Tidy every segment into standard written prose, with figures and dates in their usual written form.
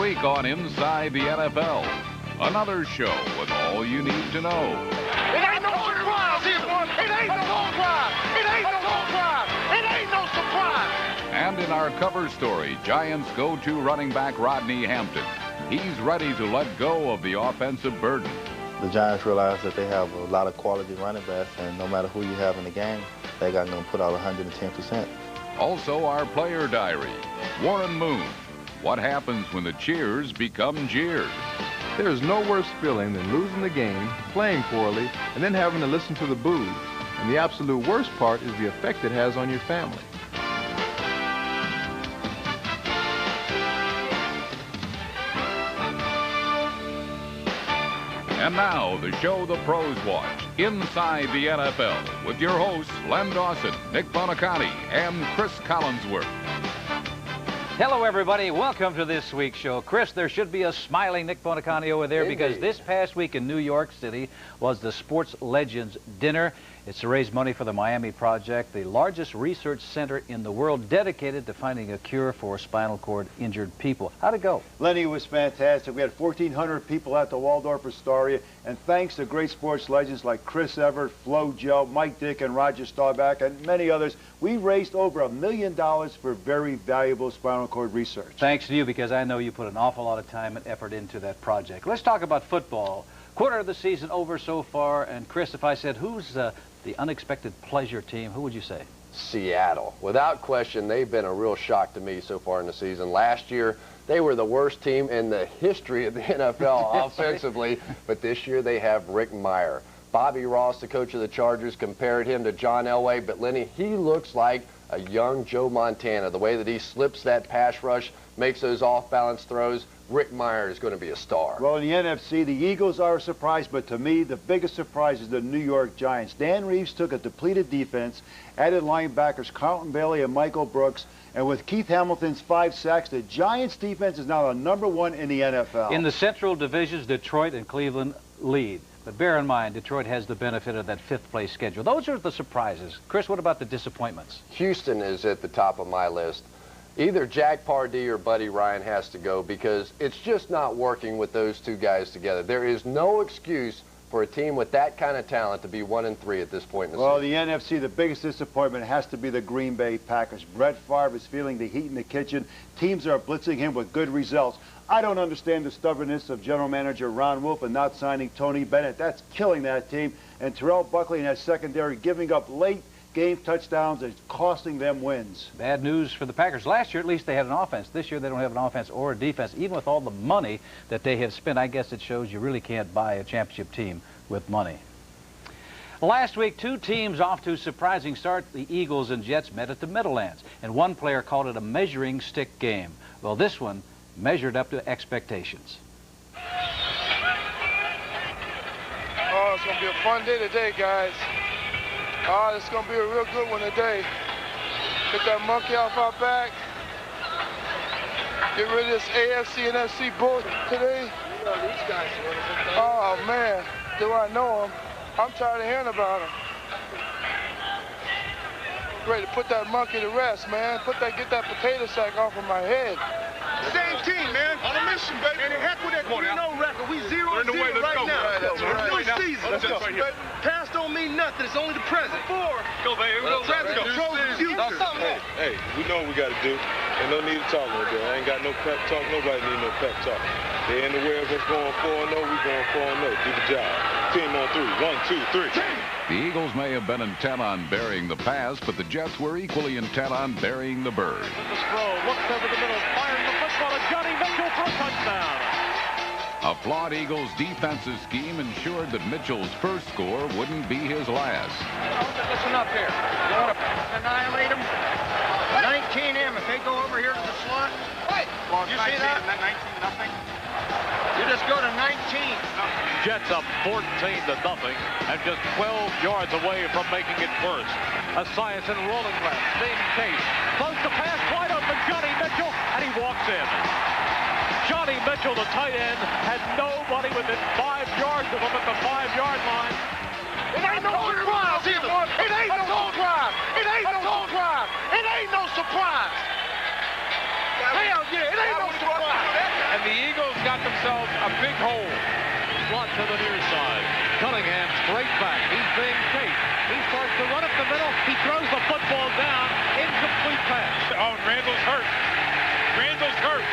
week on Inside the NFL. Another show with all you need to know. It ain't no surprise either. It ain't no surprise. It ain't no surprise. It ain't no surprise. And in our cover story, Giants go-to running back Rodney Hampton. He's ready to let go of the offensive burden. The Giants realize that they have a lot of quality running backs, and no matter who you have in the game, they got to put out 110%. Also, our player diary. Warren Moon. What happens when the cheers become jeers? There is no worse feeling than losing the game, playing poorly, and then having to listen to the boos. And the absolute worst part is the effect it has on your family. And now, the show the pros watch, Inside the NFL, with your hosts, Len Dawson, Nick Bonicatti, and Chris Collinsworth. Hello, everybody. Welcome to this week's show. Chris, there should be a smiling Nick Bonicatti over there because this past week in New York City was the Sports Legends Dinner. It's to raise money for the Miami Project, the largest research center in the world dedicated to finding a cure for spinal cord injured people. How'd it go? Lenny, was fantastic. We had 1,400 people at the Waldorf Astoria, and thanks to great sports legends like Chris Everett, Flo Joe, Mike Dick, and Roger Staubach, and many others, we raised over $1 million for very valuable spinal cord research. Thanks to you, because I know you put an awful lot of time and effort into that project. Let's talk about football. Quarter of the season over so far, and Chris, if I said who's the unexpected pleasure team, who would you say? Seattle. Without question, they've been a real shock to me so far in the season. Last year, they were the worst team in the history of the NFL offensively, but this year they have Rick Meyer. Bobby Ross, the coach of the Chargers, compared him to John Elway, but Lenny, he looks like a young Joe Montana. The way that he slips that pass rush, makes those off-balance throws, Rick Meyer is going to be a star. Well, in the NFC, the Eagles are a surprise, but to me, the biggest surprise is the New York Giants. Dan Reeves took a depleted defense, added linebackers Carlton Bailey and Michael Brooks, and with Keith Hamilton's 5 sacks, the Giants' defense is now the #1 in the NFL. In the Central Divisions, Detroit and Cleveland lead. But bear in mind, Detroit has the benefit of that 5th-place schedule. Those are the surprises. Chris, what about the disappointments? Houston is at the top of my list. Either Jack Pardee or Buddy Ryan has to go because it's just not working with those two guys together. There is no excuse for a team with that kind of talent to be 1-3 at this point in the season. Well, the NFC, the biggest disappointment has to be the Green Bay Packers. Brett Favre is feeling the heat in the kitchen. Teams are blitzing him with good results. I don't understand the stubbornness of general manager Ron Wolf and not signing Tony Bennett. That's killing that team. And Terrell Buckley and that secondary giving up late game touchdowns is costing them wins. Bad news for the Packers. Last year, at least, they had an offense. This year, they don't have an offense or a defense. Even with all the money that they have spent, I guess it shows you really can't buy a championship team with money. Last week, 2 teams off to a surprising start. The Eagles and Jets met at the Meadowlands, and one player called it a measuring stick game. Well, this one measured up to expectations. Oh, it's going to be a fun day today, guys. Oh, it's going to be a real good one today. Get that monkey off our back. Get rid of this AFC and NFC bull today. Oh, man. Do I know him? I'm tired of hearing about him. Ready to put that monkey to rest, man. Get that potato sack off of my head. Same team, man. On a mission, baby. And heck with that 3-0 record. We 0-0 right now. It's one season. Past don't mean nothing. It's only the present. Go, baby. The present controls the future. Hey, we know what we got to do. And no need to talk no more. I ain't got no pep talk. Nobody need no pep talk. They in the way of us going 4-0. We going 4-0. Do the job. Team on 3. 1, 2, 3. The Eagles may have been intent on burying the pass, but the Jets were equally intent on burying the bird. Looks over the middle, fires the football to Johnny Mitchell for a touchdown. A flawed Eagles defensive scheme ensured that Mitchell's first score wouldn't be his last. Listen up here. You want to annihilate them? 19M. If they go over here to the slot. You see that? 19-0. You just go to 19. Jets up 14-0 and just 12 yards away from making it worse. Esiason and rolling left. Same case. Close to pass. Wide open. Johnny Mitchell. And he walks in. Johnny Mitchell, the tight end, had nobody within 5 yards of him at the 5-yard line. It ain't no surprise either. It ain't no surprise. It ain't no surprise. It ain't no surprise. Hell yeah, it ain't no surprise. And the got themselves a big hole. Slot to the near side. Cunningham straight back. He's being chased. He starts to run up the middle. He throws the football down. Incomplete pass. Oh, and Randall's hurt. Randall's hurt.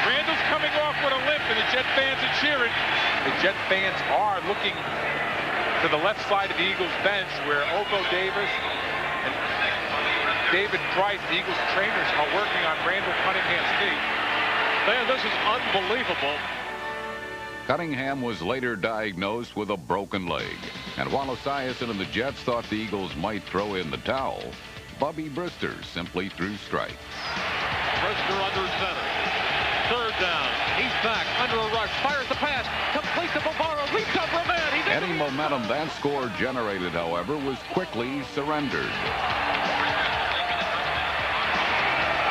Randall's coming off with a limp, and the Jet fans are cheering. The Jet fans are looking to the left side of the Eagles bench where Ovo Davis and David Price, the Eagles trainers, are working on Randall Cunningham's knee. Man, this is unbelievable. Cunningham was later diagnosed with a broken leg. And while Esiason and the Jets thought the Eagles might throw in the towel, Bubby Brister simply threw strikes. Brister under center. Third down. He's back under a rush. Fires the pass. Complete to Bavaro. Leaps over a man. Any momentum that score generated, however, was quickly surrendered.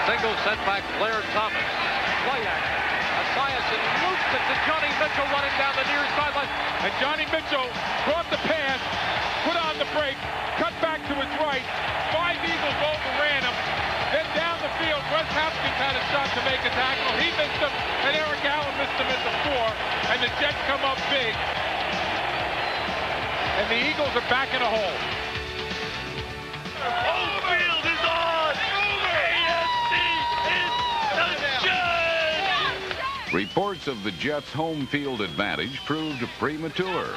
Single setback, Blair Thomas. Play action. Esiason loops it to Johnny Mitchell running down the near sideline. And Johnny Mitchell brought the pass, put on the brake, cut back to his right. 5 Eagles overran him. Then down the field, Wes Hopkins had a shot to make a tackle. He missed him, and Eric Allen missed him at the 4. And the Jets come up big. And the Eagles are back in a hole. Home field is on! AFC is the Jets! Reports of the Jets' home field advantage proved premature.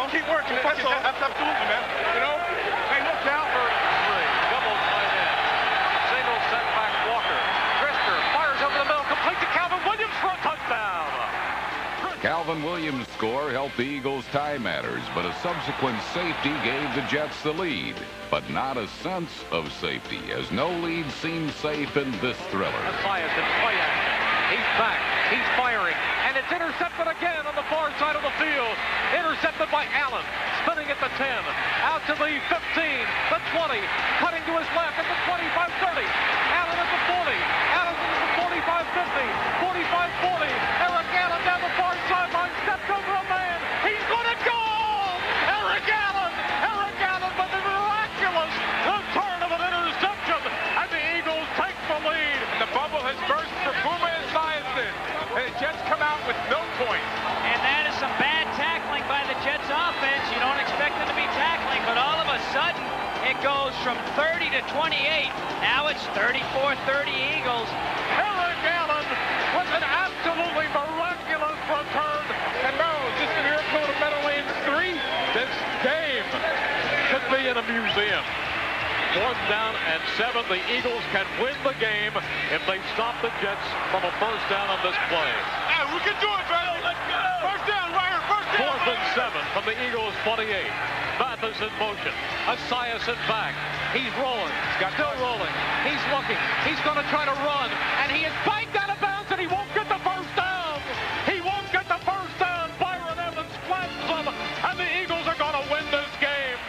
Keep working. That's all. Absolutely, man. You know? Hey, look out for 3. Double tight end. Single setback Walker. Brister fires over the middle. Complete to Calvin Williams for a touchdown. Calvin Williams' score helped the Eagles tie matters, but a subsequent safety gave the Jets the lead. But not a sense of safety, as no lead seemed safe in this thriller. Esiason play action. He's back. He's firing. And it's intercepted again on the far side of the field. Intercepted by Allen. Spinning at the 10. Out to the 15. The 20. Cutting to his left at the 25-30. Allen at the 40. Allen at the 45-50. 45-40. Eric Allen down the far sideline. Stepped over a man. He's going to go! Eric Allen! Eric Allen with the miraculous return of an interception. And the Eagles take the lead. The bubble has burst for Boomer Esiason. And the Jets come out with no points. And that is some bad tackling by the Jets offense. You don't expect them to be tackling, but all of a sudden it goes from 30 to 28. Now it's 34-30 Eagles. Eric Allen with an absolutely miraculous return. And now, is this the miracle of Meadowlands 3? This game should be in a museum. 4th down and 7. The Eagles can win the game if they stop the Jets from a first down on this play. Hey, we can do it, baby. Let's go. First down, Ryan. First down. 4th and 7 from the Eagles' 28. Mathis in motion. Esiason back. He's rolling. Still rolling. He's looking. He's going to try to run. And he is biked out of bounds, and he won't get the first down. He won't get the first down. Byron Evans flattens him, and the Eagles are going to win this game.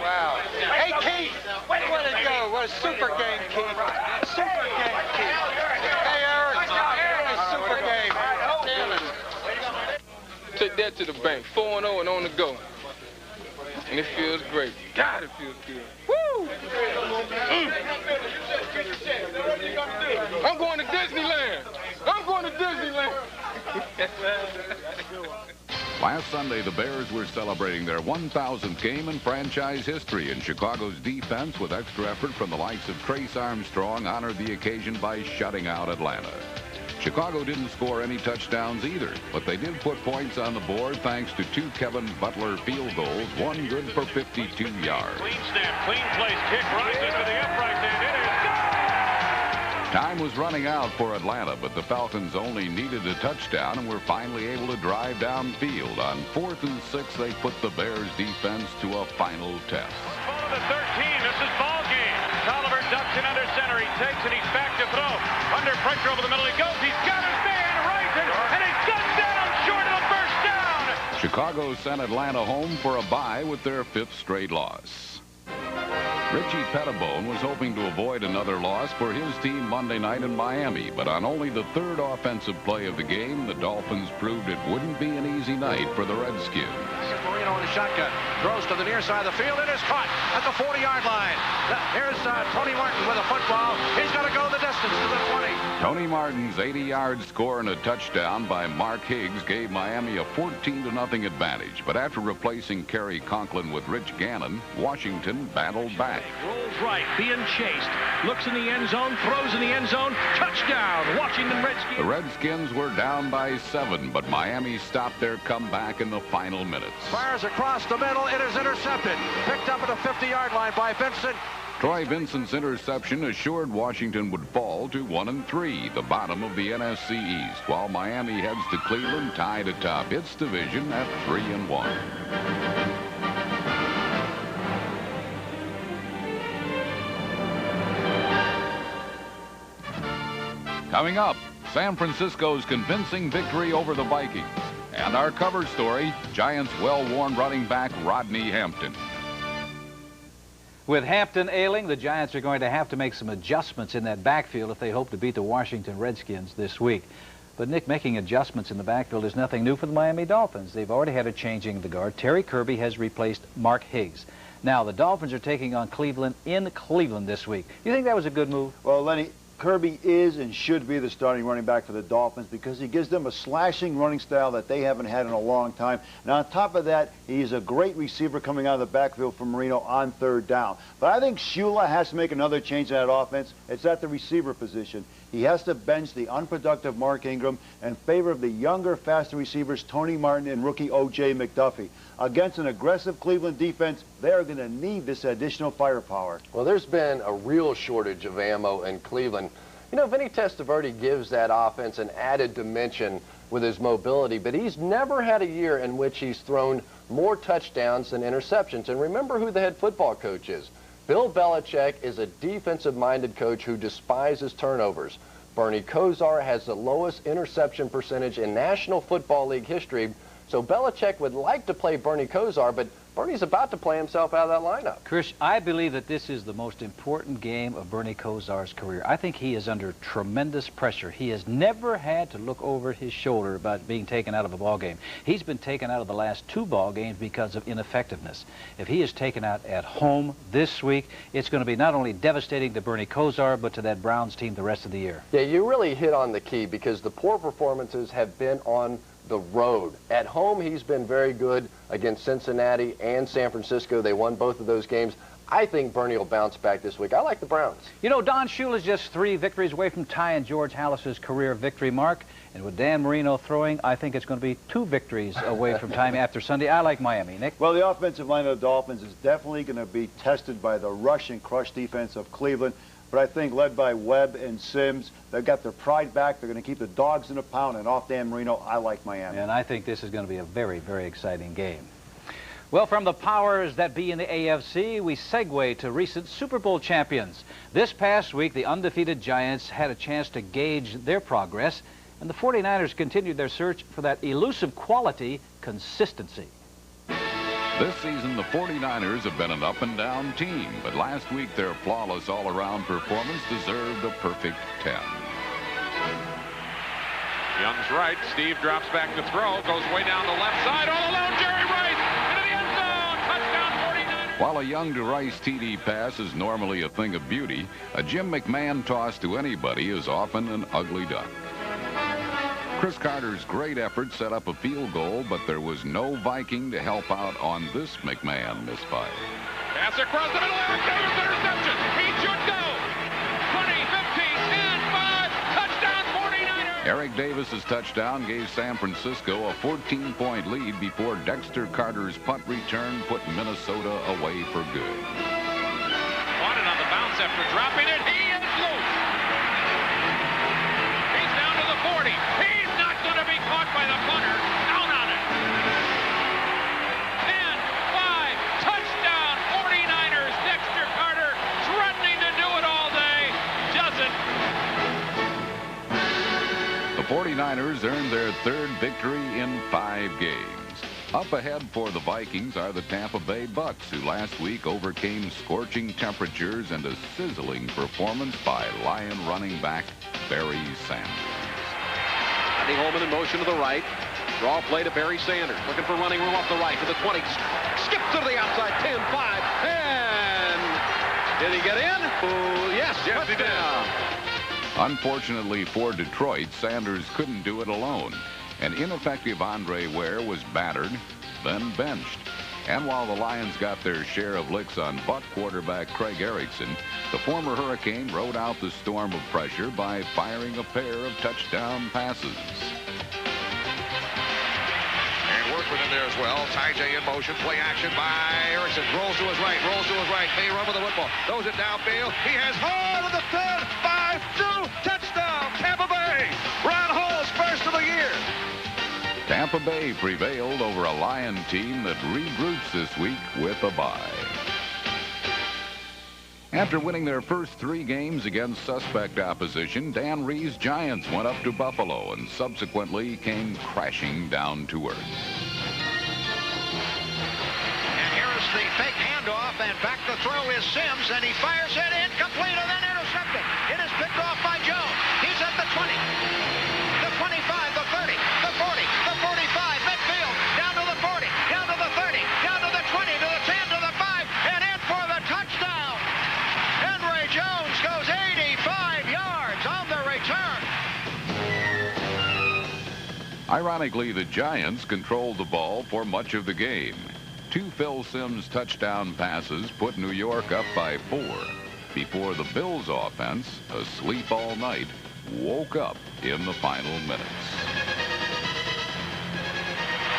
Wow. Hey, Keith, way to go. What a super game, Keith. Super game, Keith. Hey, Eric, what a super game. Damn it. Take that to the bank. 4-0 and on the go. And it feels great. God, it feels good. Woo! I'm going to Disneyland. I'm going to Disneyland. Last Sunday, the Bears were celebrating their 1,000th game in franchise history, and Chicago's defense, with extra effort from the likes of Trace Armstrong, honored the occasion by shutting out Atlanta. Chicago didn't score any touchdowns either, but they did put points on the board thanks to 2 Kevin Butler field goals, 1 good for 52 yards. Clean snap, clean place, kick rises to the upright, and it is good! Time was running out for Atlanta, but the Falcons only needed a touchdown and were finally able to drive downfield. On 4th and 6, they put the Bears' defense to a final test. Ball to the 13, this is ball game. Tolliver ducks in under center, he takes it, he's back to throw. Under pressure over the middle he goes, he's got his man, right, and he's cut down short of the first down. Chicago sent Atlanta home for a bye with their 5th straight loss. Richie Pettibone was hoping to avoid another loss for his team Monday night in Miami, but on only the third offensive play of the game, the Dolphins proved it wouldn't be an easy night for the Redskins. Here's Marino in the shotgun. Throws to the near side of the field. It is caught at the 40-yard line. Here's Tony Martin with a football. He's going to go the distance to the 20. Tony Martin's 80-yard score and a touchdown by Mark Higgs gave Miami a 14-0 advantage. But after replacing Kerry Conklin with Rich Gannon, Washington battled back. Rolls right, being chased. Looks in the end zone, throws in the end zone. Touchdown, Washington Redskins. The Redskins were down by 7, but Miami stopped their comeback in the final minutes. Fires across the middle. It is intercepted. Picked up at the 50-yard line by Vincent. Troy Vincent's interception assured Washington would fall to 1-3, the bottom of the NFC East, while Miami heads to Cleveland tied atop its division at 3-1. Coming up, San Francisco's convincing victory over the Vikings. And our cover story, Giants' well-worn running back Rodney Hampton. With Hampton ailing, the Giants are going to have to make some adjustments in that backfield if they hope to beat the Washington Redskins this week. But, Nick, making adjustments in the backfield is nothing new for the Miami Dolphins. They've already had a changing of the guard. Terry Kirby has replaced Mark Higgs. Now, the Dolphins are taking on Cleveland in Cleveland this week. Do you think that was a good move? Well, Lenny, Kirby is and should be the starting running back for the Dolphins because he gives them a slashing running style that they haven't had in a long time. And on top of that, he's a great receiver coming out of the backfield for Marino on third down. But I think Shula has to make another change in that offense. It's at the receiver position. He has to bench the unproductive Mark Ingram in favor of the younger, faster receivers Tony Martin and rookie O.J. McDuffie. Against an aggressive Cleveland defense, they are going to need this additional firepower. Well, there's been a real shortage of ammo in Cleveland. You know, Vinny Testaverde gives that offense an added dimension with his mobility, but he's never had a year in which he's thrown more touchdowns than interceptions. And remember who the head football coach is. Bill Belichick is a defensive-minded coach who despises turnovers. Bernie Kosar has the lowest interception percentage in National Football League history. So Belichick would like to play Bernie Kosar, but Bernie's about to play himself out of that lineup. Chris, I believe that this is the most important game of Bernie Kosar's career. I think he is under tremendous pressure. He has never had to look over his shoulder about being taken out of a ball game. He's been taken out of the last 2 ball games because of ineffectiveness. If he is taken out at home this week, it's going to be not only devastating to Bernie Kosar, but to that Browns team the rest of the year. Yeah, you really hit on the key because the poor performances have been on the road. At home, he's been very good against Cincinnati and San Francisco. They won both of those games. I think Bernie will bounce back this week. I like the Browns. You know, Don Shula's just 3 victories away from tying George Halas's career victory mark. And with Dan Marino throwing, I think it's going to be 2 victories away from time after Sunday. I like Miami. Nick? Well, the offensive line of the Dolphins is definitely going to be tested by the rush and crush defense of Cleveland. But I think led by Webb and Sims, they've got their pride back. They're going to keep the dogs in a pound. And off Dan Marino, I like Miami. And I think this is going to be a very, very exciting game. Well, from the powers that be in the AFC, we segue to recent Super Bowl champions. This past week, the undefeated Giants had a chance to gauge their progress, and the 49ers continued their search for that elusive quality, consistency. This season, the 49ers have been an up-and-down team, but last week their flawless all-around performance deserved a perfect 10. Young's right. Steve drops back to throw. Goes way down the left side. All alone, Jerry Rice into the end zone. Touchdown 49ers. While a Young to Rice TD pass is normally a thing of beauty, a Jim McMahon toss to anybody is often an ugly duck. Chris Carter's great effort set up a field goal, but there was no Viking to help out on this McMahon misfire. Pass across the middle. Eric Davis interception. He should go. 20, 15, 10, 5. Touchdown 49ers. Eric Davis's touchdown gave San Francisco a 14-point lead before Dexter Carter's punt return put Minnesota away for good. On and on the bounce after dropping it. He is loose. He's down to the 40. He's not going to be caught by the punter. Down on it. 10, 5. Touchdown 49ers. Dexter Carter threatening to do it all day. Doesn't. The 49ers earned their 3rd victory in 5 games. Up ahead for the Vikings are the Tampa Bay Bucks, who last week overcame scorching temperatures and a sizzling performance by Lion running back Barry Sanders. Andy Holman in motion to the right. Draw play to Barry Sanders. Looking for running room off the right to the 20. Skips to the outside. 10, 5, and did he get in? Ooh, yes, he did. Unfortunately for Detroit, Sanders couldn't do it alone. An ineffective Andre Ware was battered, then benched. And while the Lions got their share of licks on Buck quarterback Craig Erickson, the former Hurricane rode out the storm of pressure by firing a pair of touchdown passes. And work with him there as well. Ty-J in motion. Play action by Erickson. Rolls to his right. May run with the football. Throws it downfield. He has hold of the 10, 5, 2. Touchdown, Tampa Bay. Ron Hall's first of the year. Tampa Bay prevailed over a Lion team that regroups this week with a bye. After winning their first 3 games against suspect opposition, Dan Ree's Giants went up to Buffalo and subsequently came crashing down to earth. And here is the fake handoff, and back to throw is Sims, and he fires it incomplete and then intercepted. It is picked off by Jones. He's at the 20, the 25, the 30, the 40, the 45, midfield, down to the 40, down to the 30, down to the 20, to the 10, to the 5, and in for the touchdown. Henry Jones goes 85 yards on the return. Ironically, the Giants controlled the ball for much of the game. 2 Phil Simms touchdown passes put New York up by 4 before the Bills offense, asleep all night, woke up in the final minutes.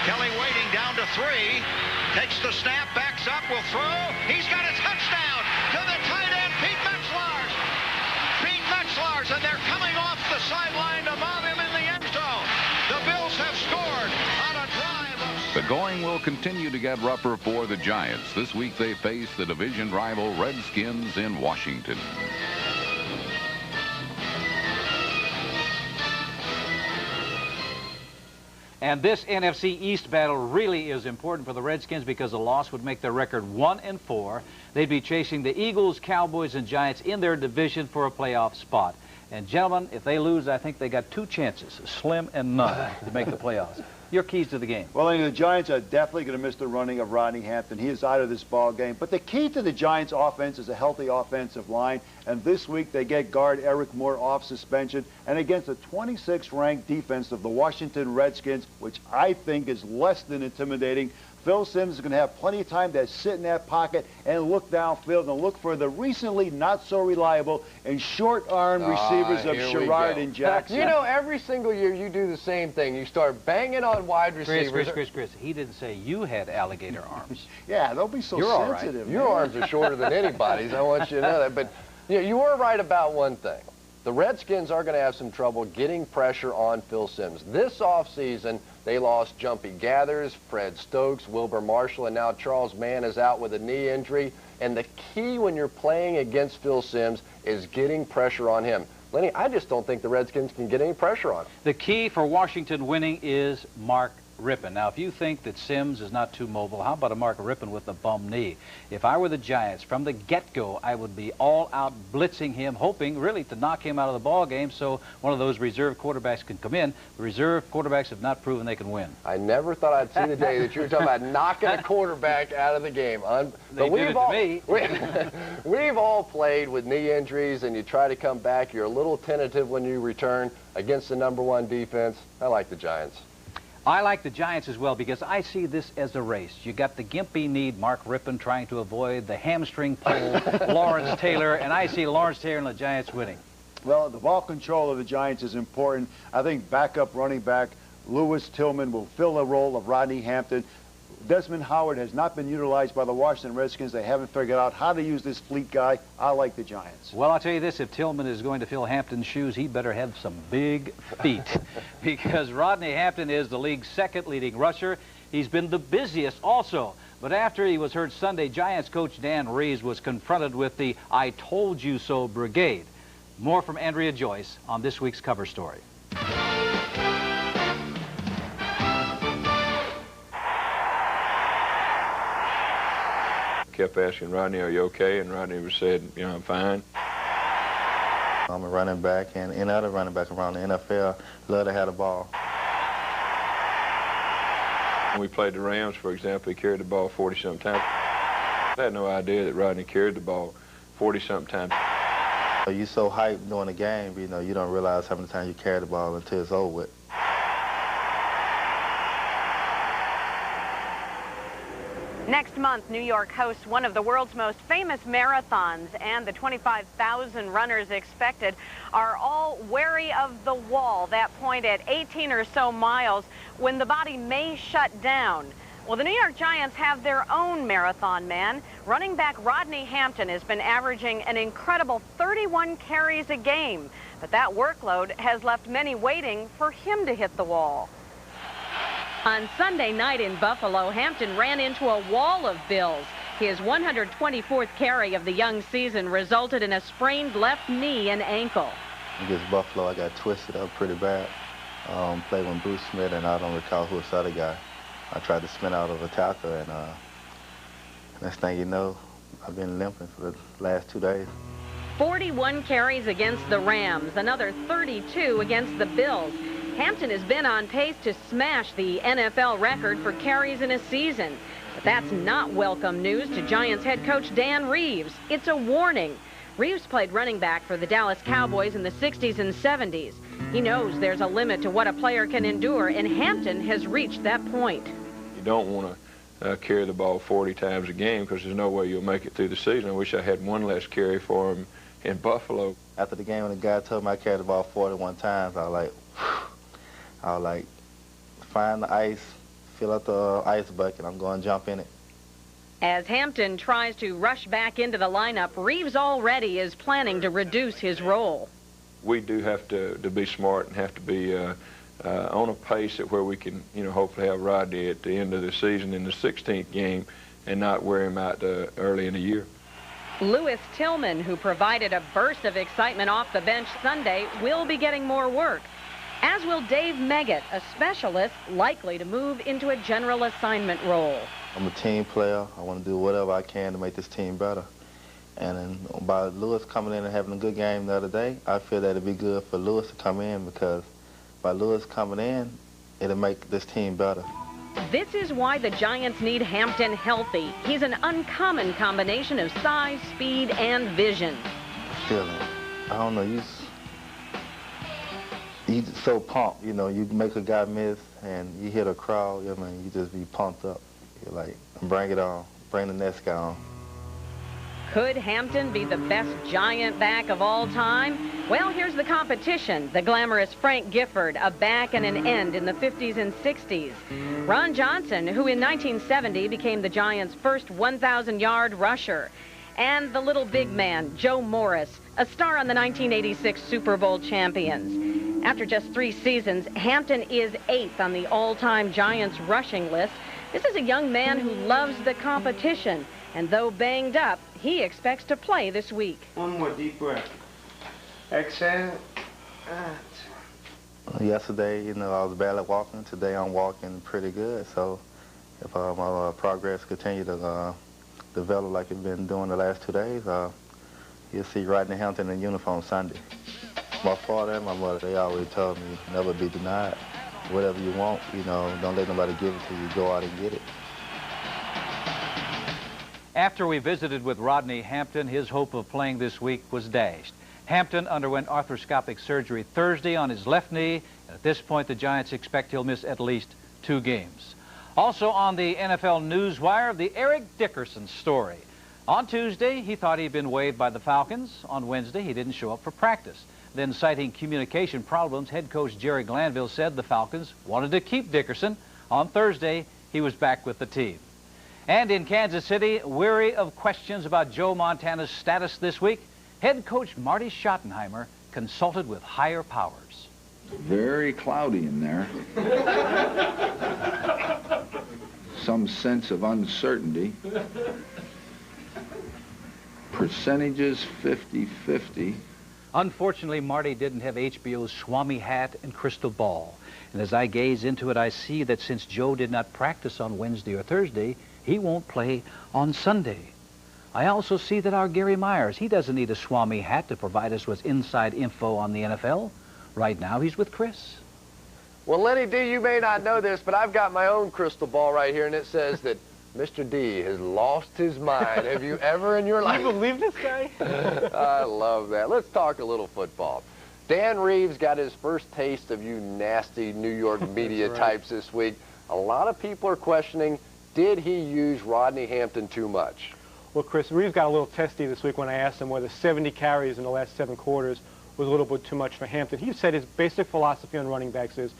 Kelly waiting down to 3. Takes the snap, backs up, will throw. He's got a touchdown to the tight end, Pete Metzlars. Pete Metzlars, and they're coming off the sideline to mob him in the end zone. The Bills have scored on a drive of... The going will continue to get rougher for the Giants. This week they face the division rival Redskins in Washington. And this NFC East battle really is important for the Redskins because a loss would make their record 1-4. They'd be chasing the Eagles, Cowboys, and Giants in their division for a playoff spot. And gentlemen, if they lose, I think they got 2 chances, slim and none, to make the playoffs. Your keys to the game. Well, the Giants are definitely going to miss the running of Rodney Hampton. He is out of this ball game. But the key to the Giants' offense is a healthy offensive line. And this week they get guard Eric Moore off suspension. And against the 26th ranked defense of the Washington Redskins, which I think is less than intimidating, Phil Simms is going to have plenty of time to sit in that pocket and look downfield and look for the recently not so reliable and short-armed receivers of Sherrard and Jackson. You know, every single year you do the same thing. You start banging on wide receivers. Chris, he didn't say you had alligator arms. Yeah, don't be so sensitive. Right. Your arms are shorter than anybody's. I want you to know that. But you were right about one thing. The Redskins are going to have some trouble getting pressure on Phil Simms. This offseason, they lost Jumpy Gathers, Fred Stokes, Wilbur Marshall, and now Charles Mann is out with a knee injury. And the key when you're playing against Phil Simms is getting pressure on him. Lenny, I just don't think the Redskins can get any pressure on him. The key for Washington winning is Mark Rippon. Now, if you think that Simms is not too mobile, how about a Mark Rippon with a bum knee? If I were the Giants, from the get-go, I would be all out blitzing him, hoping really to knock him out of the ball game so one of those reserve quarterbacks can come in. The reserve quarterbacks have not proven they can win. I never thought I'd see the day that you were talking about knocking a quarterback out of the game. They did it to me. We've all played with knee injuries, and you try to come back. You're a little tentative when you return against the #1 defense. I like the Giants. I like the Giants as well because I see this as a race. You got the gimpy-kneed Mark Rippon trying to avoid the hamstring pull, Lawrence Taylor, and I see Lawrence Taylor and the Giants winning. Well, the ball control of the Giants is important. I think backup running back Lewis Tillman will fill the role of Rodney Hampton. Desmond Howard has not been utilized by the Washington Redskins. They haven't figured out how to use this fleet guy. I like the Giants. Well, I'll tell you this, if Tillman is going to fill Hampton's shoes, he better have some big feet because Rodney Hampton is the league's 2nd leading rusher. He's been the busiest also. But after he was hurt Sunday, Giants coach Dan Reeves was confronted with the I told you so brigade. More from Andrea Joyce on this week's cover story. kept asking Rodney, "Are you okay?" And Rodney said, "You know, I'm fine." I'm a running back, and any other running back around the NFL love to have the ball. When we played the Rams, for example, he carried the ball 40-something times. I had no idea that Rodney carried the ball 40-something times. You're so hyped during the game, you know, you don't realize how many times you carry the ball until it's over with. Next month, New York hosts one of the world's most famous marathons, and the 25,000 runners expected are all wary of the wall, that point at 18 or so miles, when the body may shut down. Well, the New York Giants have their own marathon man. Running back Rodney Hampton has been averaging an incredible 31 carries a game, but that workload has left many waiting for him to hit the wall. On Sunday night in Buffalo, Hampton ran into a wall of Bills. His 124th carry of the young season resulted in a sprained left knee and ankle. Against Buffalo, I got twisted up pretty bad. Played with Bruce Smith, and I don't recall who was the other guy. I tried to spin out of a tackle, and next thing you know, I've been limping for the last 2 days. 41 carries against the Rams, another 32 against the Bills. Hampton has been on pace to smash the NFL record for carries in a season. But that's not welcome news to Giants head coach Dan Reeves. It's a warning. Reeves played running back for the Dallas Cowboys in the 60s and 70s. He knows there's a limit to what a player can endure, and Hampton has reached that point. You don't want to carry the ball 40 times a game because there's no way you'll make it through the season. I wish I had one less carry for him in Buffalo. After the game, when the guy told me I carried the ball 41 times, I was like, find the ice, fill up the ice bucket, I'm going to jump in it. As Hampton tries to rush back into the lineup, Reeves already is planning to reduce his role. We do have to be smart and have to be on a pace at where we can, hopefully have Rodney at the end of the season in the 16th game and not wear him out early in the year. Lewis Tillman, who provided a burst of excitement off the bench Sunday, will be getting more work, as will Dave Meggett, a specialist likely to move into a general assignment role. I'm a team player. I want to do whatever I can to make this team better. And then by Lewis coming in and having a good game the other day, I feel that it'd be good for Lewis to come in, because by Lewis coming in, it'll make this team better. This is why the Giants need Hampton healthy. He's an uncommon combination of size, speed, and vision. Feeling, I don't know, you so pumped, you make a guy miss and you hit a crowd, you just be pumped up. You're like, bring it on, bring the next guy on. Could Hampton be the best Giant back of all time? Well, here's the competition. The glamorous Frank Gifford, a back and an end in the 50s and 60s. Ron Johnson, who in 1970 became the Giants' first 1,000-yard rusher. And the little big man, Joe Morris, a star on the 1986 Super Bowl champions. After just 3 seasons, Hampton is 8th on the all-time Giants rushing list. This is a young man who loves the competition. And though banged up, he expects to play this week. One more deep breath. Exhale. Yesterday, I was bad at walking. Today, I'm walking pretty good. So if my progress continue to develop like it's been doing the last 2 days, you'll see Rodney Hampton in uniform Sunday. My father and my mother, they always told me, never be denied. Whatever you want, don't let nobody give it to you. Go out and get it. After we visited with Rodney Hampton, his hope of playing this week was dashed. Hampton underwent arthroscopic surgery Thursday on his left knee, and at this point the Giants expect he'll miss at least 2 games. Also on the NFL Newswire, the Eric Dickerson story. On Tuesday, he thought he'd been waived by the Falcons. On Wednesday, he didn't show up for practice. Then, citing communication problems, head coach Jerry Glanville said the Falcons wanted to keep Dickerson. On Thursday, he was back with the team. And in Kansas City, weary of questions about Joe Montana's status this week, head coach Marty Schottenheimer consulted with higher powers. Very cloudy in there. Some sense of uncertainty. Percentages 50-50. Unfortunately, Marty didn't have HBO's Swami hat and crystal ball. And as I gaze into it, I see that since Joe did not practice on Wednesday or Thursday, he won't play on Sunday. I also see that our Gary Myers, he doesn't need a Swami hat to provide us with inside info on the NFL. Right now, he's with Chris. Well, Lenny D, you may not know this, but I've got my own crystal ball right here, and it says that Mr. D has lost his mind. Have you ever in your life? You believe this guy? I love that. Let's talk a little football. Dan Reeves got his first taste of you nasty New York media types this week. A lot of people are questioning, did he use Rodney Hampton too much? Well, Chris, Reeves got a little testy this week when I asked him whether 70 carries in the last 7 quarters was a little bit too much for Hampton. He said his basic philosophy on running backs is,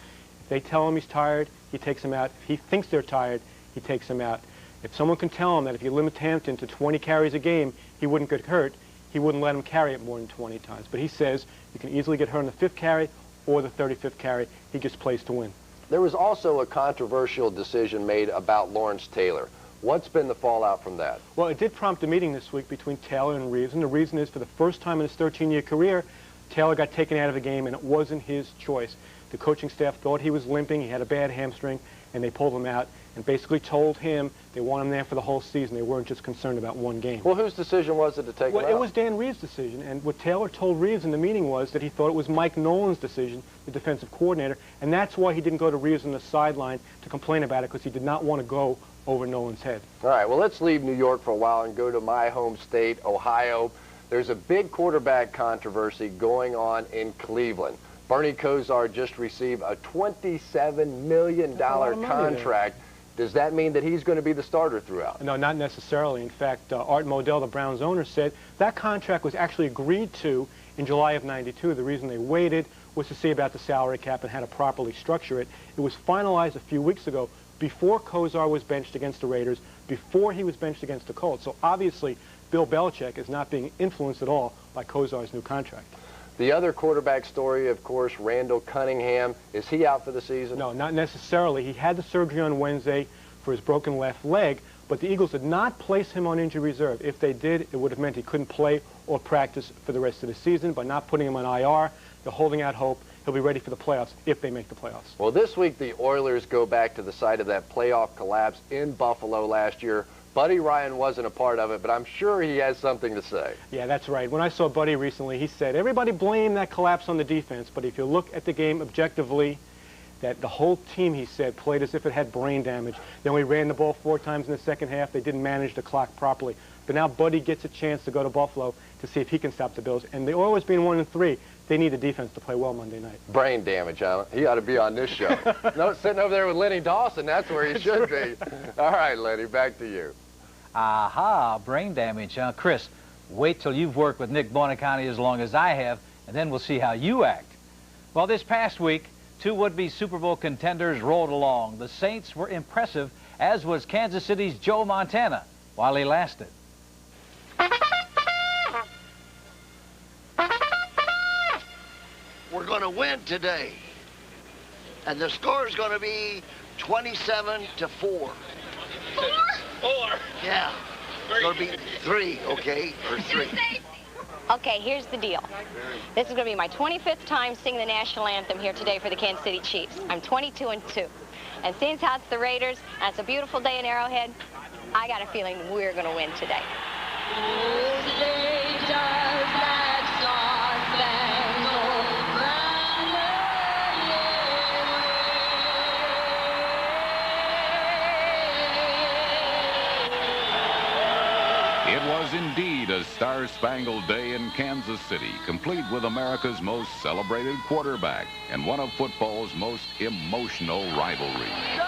if they tell him he's tired, he takes him out. If he thinks they're tired, he takes him out. If someone can tell him that if you limit Hampton to 20 carries a game, he wouldn't get hurt, he wouldn't let him carry it more than 20 times. But he says you can easily get hurt on the 5th carry or the 35th carry. He just plays to win. There was also a controversial decision made about Lawrence Taylor. What's been the fallout from that? Well, it did prompt a meeting this week between Taylor and Reeves, and the reason is for the first time in his 13-year career, Taylor got taken out of the game, and it wasn't his choice. The coaching staff thought he was limping, he had a bad hamstring, and they pulled him out and basically told him they want him there for the whole season. They weren't just concerned about one game. Well, whose decision was it to take him out? It was Dan Reeves' decision, and what Taylor told Reeves in the meeting was that he thought it was Mike Nolan's decision, the defensive coordinator, and that's why he didn't go to Reeves on the sideline to complain about it, because he did not want to go over Nolan's head. All right, well, let's leave New York for a while and go to my home state, Ohio. There's a big quarterback controversy going on in Cleveland. Bernie Kosar just received a $27 million contract. Does that mean that he's going to be the starter throughout? No, not necessarily. In fact, Art Modell, the Browns owner, said that contract was actually agreed to in July of '92. The reason they waited was to see about the salary cap and how to properly structure it. It was finalized a few weeks ago before Kosar was benched against the Raiders, before he was benched against the Colts. So obviously, Bill Belichick is not being influenced at all by Kosar's new contract. The other quarterback story, of course, Randall Cunningham. Is he out for the season? No, not necessarily. He had the surgery on Wednesday for his broken left leg, but the Eagles did not place him on injury reserve. If they did, it would have meant he couldn't play or practice for the rest of the season. By not putting him on IR, they're holding out hope he'll be ready for the playoffs if they make the playoffs. Well, this week the Oilers go back to the site of that playoff collapse in Buffalo last year. Buddy Ryan wasn't a part of it, but I'm sure he has something to say. Yeah, that's right. When I saw Buddy recently, he said, everybody blamed that collapse on the defense, but if you look at the game objectively, that the whole team, he said, played as if it had brain damage. Then we ran the ball 4 times in the second half. They didn't manage the clock properly. But now Buddy gets a chance to go to Buffalo to see if he can stop the Bills. And the Oilers being 1-3, they need the defense to play well Monday night. Brain damage, Alan. He ought to be on this show. No, sitting over there with Lenny Dawson, that's where he should be. All right, Lenny, back to you. Aha, brain damage, huh? Chris, wait till you've worked with Nick Buoniconti as long as I have, and then we'll see how you act. Well, this past week, 2 would-be Super Bowl contenders rolled along. The Saints were impressive, as was Kansas City's Joe Montana, while he lasted. We're going to win today. And the score is going to be 27-4. 4? Yeah. It's going to be 3, okay? Or 3. Okay, here's the deal. This is going to be my 25th time singing the national anthem here today for the Kansas City Chiefs. I'm 22-2. And since it's the Raiders, and it's a beautiful day in Arrowhead, I got a feeling we're going to win today. It was indeed a star-spangled day in Kansas City, complete with America's most celebrated quarterback and one of football's most emotional rivalries.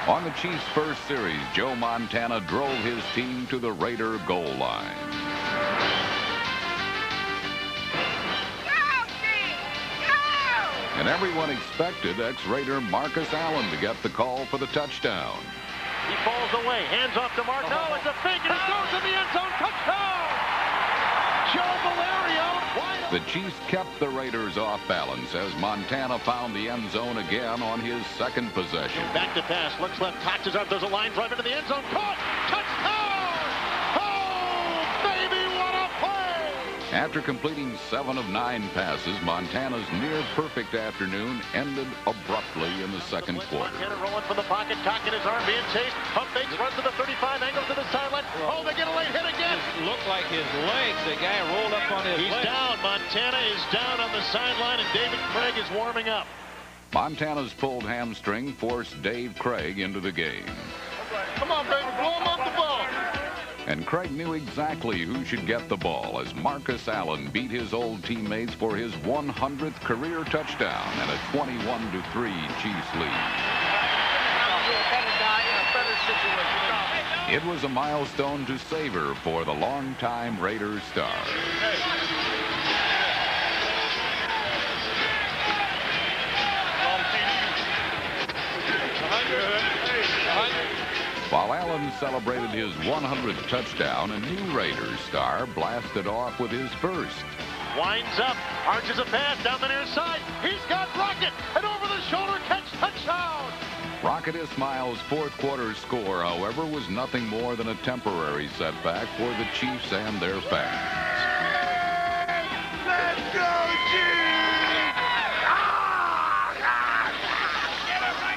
On the Chiefs' first series, Joe Montana drove his team to the Raider goal line. And everyone expected ex-Raider Marcus Allen to get the call for the touchdown. He falls away, hands off to Martell. It's a fake, and he goes in the end zone. Touchdown! Joe Valerio. The Chiefs kept the Raiders off balance as Montana found the end zone again on his second possession. Back to pass. Looks left. Touches up. There's a line drive into the end zone. Caught. Touchdown! Oh, baby, what a play! After completing 7 of 9 passes, Montana's near-perfect afternoon ended abruptly in the second quarter. Montana rolling from the pocket, cocking his arm, being chased. Pump fakes, runs to the 35, angles to the sideline. Oh, they get a late hit again. It looked like his legs. The guy rolled up on his legs. He's down. Montana is down on the sideline, and David Craig is warming up. Montana's pulled hamstring forced Dave Craig into the game. Come on, baby, blow him off the ball. And Craig knew exactly who should get the ball as Marcus Allen beat his old teammates for his 100th career touchdown and a 21-3 Chiefs lead. It was a milestone to savor for the longtime Raiders star. While Allen celebrated his 100th touchdown, a new Raiders star blasted off with his first. Winds up, arches a pass down the near side. He's got Rocket, and over the shoulder catch, touchdown. Rocket Ismail's fourth quarter score, however, was nothing more than a temporary setback for the Chiefs and their fans. Let's go, Chiefs!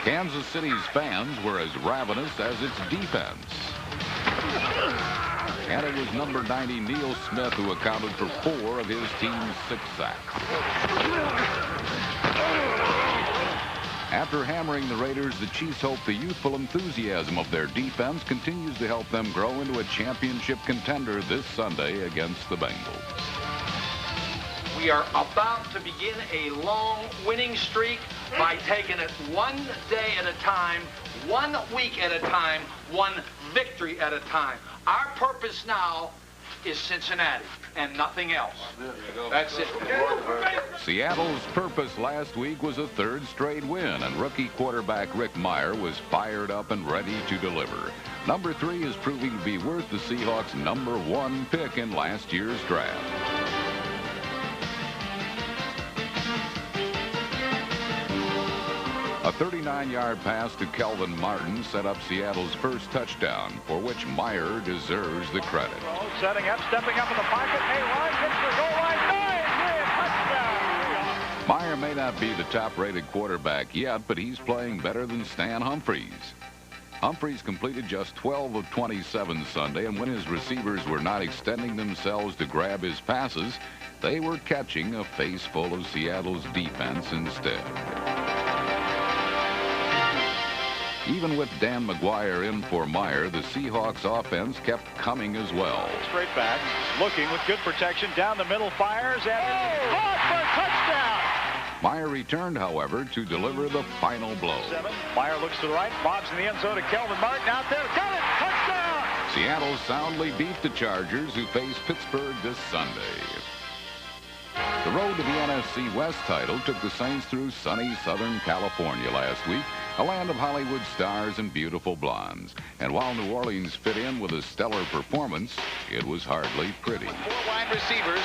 Kansas City's fans were as ravenous as its defense. And it was number 90, Neil Smith, who accounted for 4 of his team's 6 sacks. After hammering the Raiders, the Chiefs hope the youthful enthusiasm of their defense continues to help them grow into a championship contender this Sunday against the Bengals. We are about to begin a long winning streak by taking it one day at a time, 1 week at a time, 1 victory at a time. Our purpose now is Cincinnati and nothing else. That's it. Seattle's purpose last week was a 3rd straight win, and rookie quarterback Rick Meyer was fired up and ready to deliver. Number 3 is proving to be worth the Seahawks' number 1 pick in last year's draft. A 39-yard pass to Kelvin Martin set up Seattle's first touchdown, for which Meyer deserves the credit. Setting up, stepping up in the pocket. Hey, Ryan gets the goal line. Touchdown. Meyer may not be the top-rated quarterback yet, but he's playing better than Stan Humphries. Humphries completed just 12 of 27 Sunday, and when his receivers were not extending themselves to grab his passes, they were catching a face full of Seattle's defense instead. Even with Dan McGuire in for Meyer, the Seahawks offense kept coming as well. Straight back, looking with good protection, down the middle, fires, and caught for a touchdown. Meyer returned, however, to deliver the final blow. Meyer looks to the right, bobs in the end zone to Kelvin Martin out there. Got it! Touchdown! Seattle soundly beat the Chargers, who face Pittsburgh this Sunday. The road to the NFC West title took the Saints through sunny Southern California last week, a land of Hollywood stars and beautiful blondes. And while New Orleans fit in with a stellar performance, it was hardly pretty. 4 wide receivers.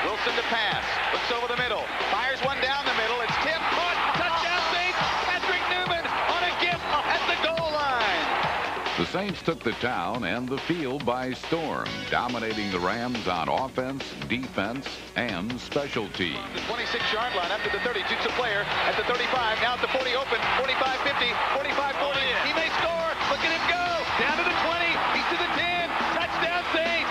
Wilson to pass. Looks over the middle. Fires one down the middle. It's Tim. Caught. Touchdown Saints. Patrick Newman on a gift at the goal line. The Saints took the town and the field by storm, dominating the Rams on offense, defense, and special teams. The 26-yard line up to the 30. Shoots a player at the 35. Now at the 40 open. 45-50. 45-40. He may score. Look at him go. Down to the 20. He's to the 10. Touchdown Saints.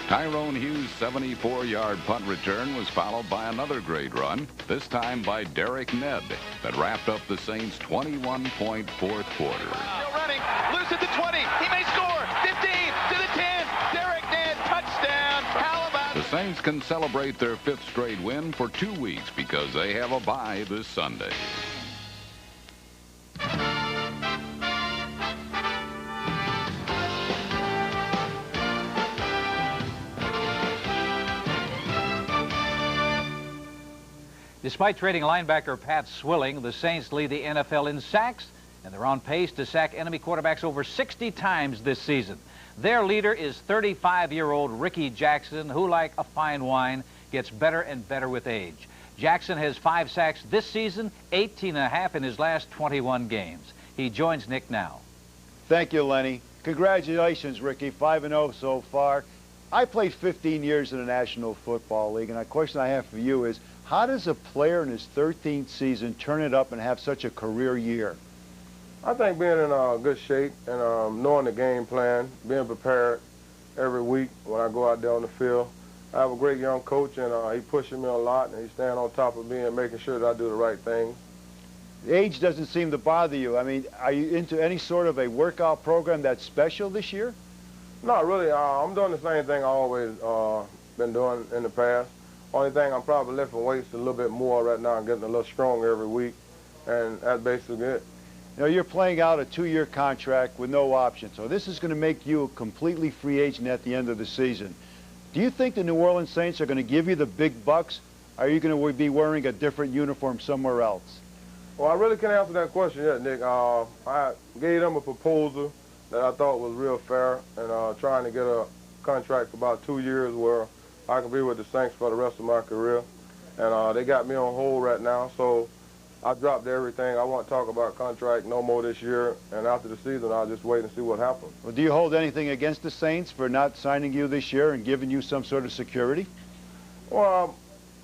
Tyrone Hughes' 74-yard punt return was followed by another great run, this time by Derek Ned, that wrapped up the Saints' 21-point fourth quarter. Still running, loose at the 20. He may score. 15 to the 10. Derek Ned, touchdown. How about The Saints can celebrate their 5th straight win for 2 weeks because they have a bye this Sunday. Despite trading linebacker Pat Swilling, the Saints lead the NFL in sacks and they're on pace to sack enemy quarterbacks over 60 times this season. Their leader is 35-year-old Ricky Jackson, who, like a fine wine, gets better and better with age. Jackson has 5 sacks this season, 18.5 in his last 21 games. He joins Nick now. Thank you, Lenny. Congratulations, Ricky. 5-0 so far. I played 15 years in the National Football League, and the question I have for you is, how does a player in his 13th season turn it up and have such a career year? I think being in good shape and knowing the game plan, being prepared every week when I go out there on the field. I have a great young coach, and he pushes me a lot, and he's staying on top of me and making sure that I do the right thing. Age doesn't seem to bother you. I mean, are you into any sort of a workout program that's special this year? Not really. I'm doing the same thing I always been doing in the past. Only thing, I'm probably lifting weights a little bit more right now and getting a little stronger every week, and that's basically it. You know, you're playing out a 2-year contract with no option, so this is going to make you a completely free agent at the end of the season. Do you think the New Orleans Saints are going to give you the big bucks? Or are you going to be wearing a different uniform somewhere else? Well, I really can't answer that question yet, Nick. I gave them a proposal that I thought was real fair, and trying to get a contract for about 2 years where I can be with the Saints for the rest of my career. And they got me on hold right now, so I dropped everything. I won't talk about contract no more this year, and after the season, I'll just wait and see what happens. Well, do you hold anything against the Saints for not signing you this year and giving you some sort of security? Well,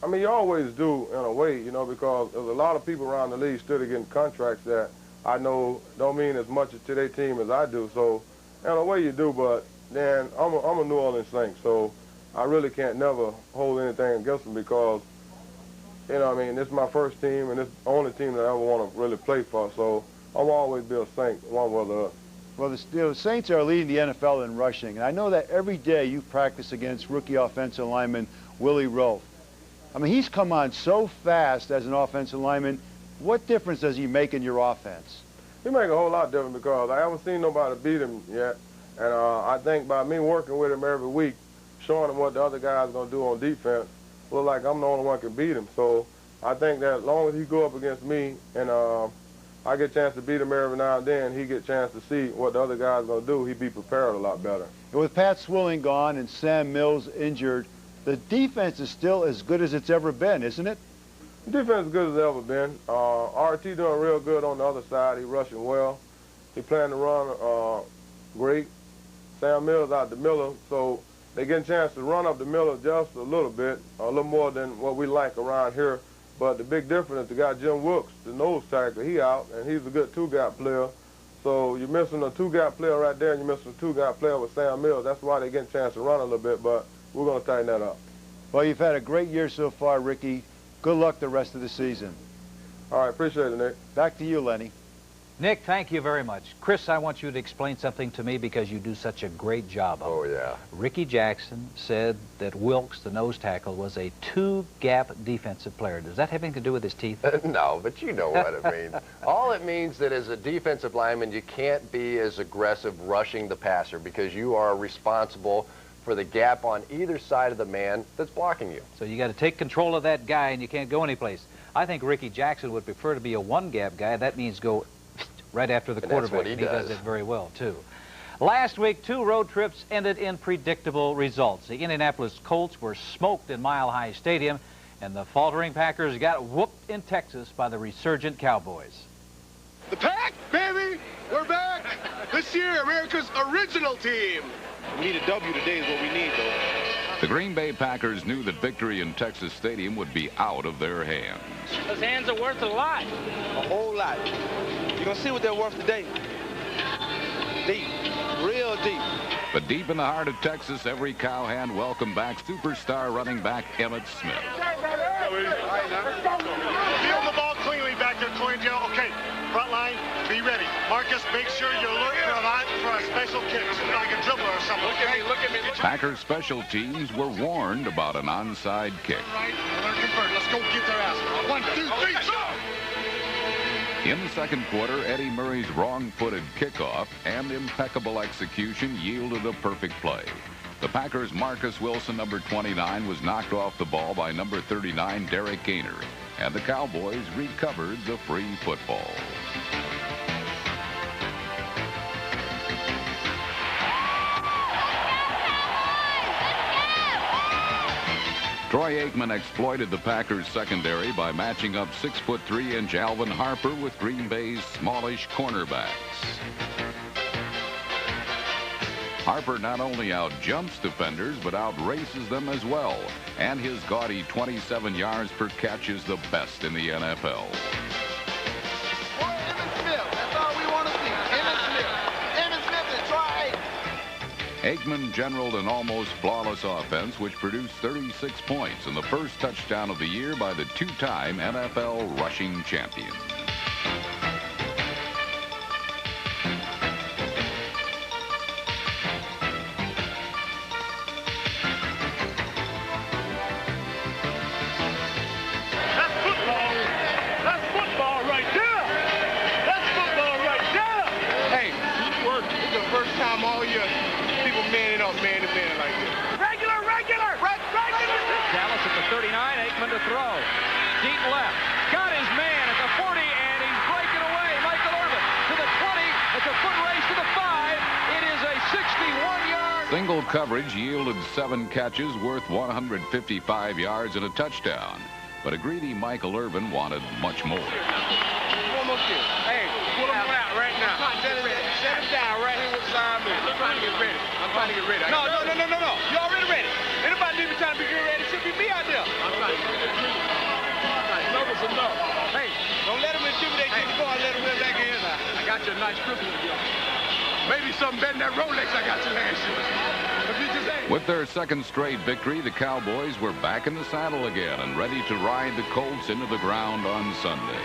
I mean, you always do in a way, you know, because there's a lot of people around the league still getting contracts that I know don't mean as much to their team as I do. So, in a way you do, but then I'm a New Orleans Saint, so I really can't never hold anything against them because, you know what I mean, this is my first team, and it's the only team that I ever want to really play for, so I'll always be a Saint, one way or the other. Well, the Saints are leading the NFL in rushing, and I know that every day you practice against rookie offensive lineman Willie Roaf. I mean, he's come on so fast as an offensive lineman. What difference does he make in your offense? He make a whole lot different because I haven't seen nobody beat him yet, and I think by me working with him every week, showing him what the other guys are going to do on defense, look like I'm the only one can beat him. So I think that as long as he go up against me and I get a chance to beat him every now and then, he get a chance to see what the other guys are going to do, he'd be prepared a lot better. And with Pat Swilling gone and Sam Mills injured, the defense is still as good as it's ever been, isn't it? The defense is as good as it's ever been. RT doing real good on the other side. He rushing well. He playing the run great. Sam Mills out the Miller, so they get a chance to run up the Miller just a little bit, a little more than what we like around here. But the big difference is the guy Jim Wilkes, the nose tackle, he out, and he's a good two-gap player. So you're missing a two-gap player right there, and you're missing a two-gap player with Sam Mills. That's why they get a chance to run a little bit, but we're going to tighten that up. Well, you've had a great year so far, Ricky. Good luck the rest of the season. All right, appreciate it, Nick. Back to you, Lenny. Nick, thank you very much. Chris, I want you to explain something to me because you do such a great job of it. Oh, yeah. Ricky Jackson said that Wilkes, the nose tackle, was a two-gap defensive player. Does that have anything to do with his teeth? No, but you know what it means. All it means that as a defensive lineman, you can't be as aggressive rushing the passer because you are responsible for the gap on either side of the man that's blocking you. So you got to take control of that guy and you can't go anyplace. I think Ricky Jackson would prefer to be a one-gap guy. That means go right after the quarterback. That's what he does it very well, too. Last week, 2 road trips ended in predictable results. The Indianapolis Colts were smoked in Mile High Stadium, and the faltering Packers got whooped in Texas by the resurgent Cowboys. The Pack, baby! We're back! This year, America's original team! We need a W today is what we need, though. The Green Bay Packers knew that victory in Texas Stadium would be out of their hands. Those hands are worth a lot. A whole lot. You're going to see what they're worth today. Deep. Real deep. But deep in the heart of Texas, every cowhand welcomed back superstar running back Emmitt Smith. Field the ball cleanly back there, Coringel. Okay, front line, be ready. Marcus, make sure you're looking for a special kick, like a dribbler or something. Look at me, look at me. Packers special teams were warned about an onside kick. Right, we're gonna convert. Let's go get their ass. 1, 2, 3, go! In the second quarter, Eddie Murray's wrong-footed kickoff and impeccable execution yielded a perfect play. The Packers' Marcus Wilson, number 29, was knocked off the ball by number 39, Derek Gainer, and the Cowboys recovered the free football. Troy Aikman exploited the Packers' secondary by matching up 6'3" Alvin Harper with Green Bay's smallish cornerbacks. Harper not only out-jumps defenders, but out-races them as well. And his gaudy 27 yards per catch is the best in the NFL. Aikman generaled an almost flawless offense, which produced 36 points and the first touchdown of the year by the two-time NFL rushing champion. To throw. Deep left. Got his man at the 40, and he's breaking away. Michael Irvin to the 20. It's a foot race to the 5. It is a 61-yard. Single coverage yielded 7 catches worth 155 yards and a touchdown. But a greedy Michael Irvin wanted much more. One more kill. Hey, pull him out right now. Set him down right here with Simon. I'm trying to get ready. No. You already ready. Anybody leave me trying to be ready? It should be me out there. I'm trying to get ready. Enough is enough. Hey, don't let him intimidate you before I let him win back in. I got you a nice Christmas gift. Maybe something better than that Rolex I got you last year. With their second straight victory, the Cowboys were back in the saddle again and ready to ride the Colts into the ground on Sunday.